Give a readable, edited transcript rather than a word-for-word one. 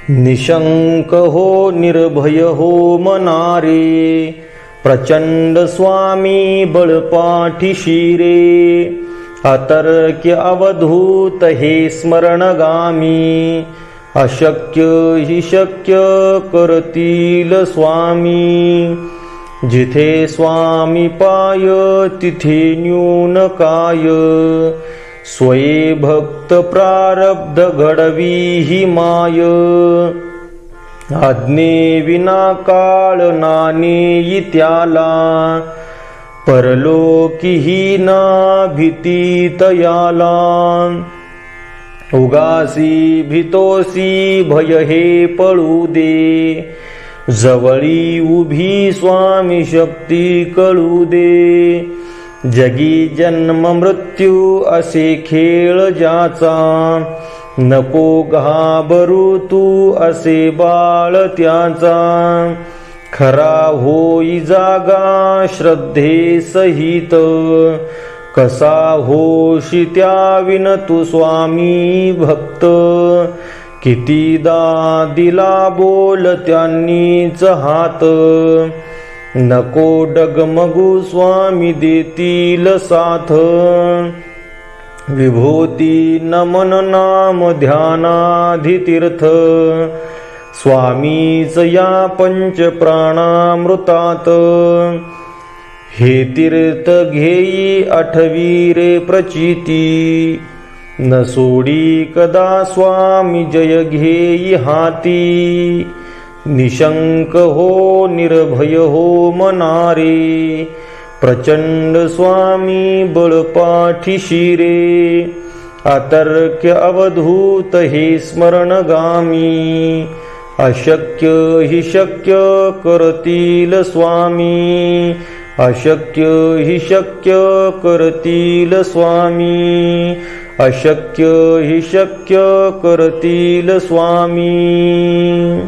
निशंक हो निर्भय हो मनारे, प्रचंड स्वामी बळपाठीशी रे. अतर्क्य अवधूत हे स्मरणगामी, अशक्य हि शक्य करतील स्वामी. जिथे स्वामी पाय तिथे न्यून काय, स्वये भक्त प्रारब्ध घडवी ही माय. आज्ञे विना काळ नानेई त्याला, परलोकीही ना भीती तयाला. उगासी भीतोसी भय हे पळू दे, जवळी उभी स्वामी शक्ती कळू दे. जगी जन्म मृत्यू असे खेळ ज्याचा, नको घाबरू तू असे बाळ त्याचा. खरा होई जागा श्रद्धे सहित, कसा होशी त्याविन तू स्वामी भक्त. कितीदा दिला बोल त्यांनीच हात, नको डगमगू स्वामी देतील साथ. विभूती नमन नाम ध्यानाधितीर्थ, स्वामीच या पंच प्राणामृतात. हे तीर्थ घेई आठवी रे प्रचिती, न सोडी कदा स्वामी जय घेई हाती. निशंक हो निर्भय हो मनारे, प्रचंड स्वामी बळपाठीशी रे. अतर्क्य अवधूत हे स्मरणगामी, अशक्य हि शक्य करतील स्वामी. अशक्य हि शक्य करतील स्वामी. अशक्य हि शक्य करतील स्वामी.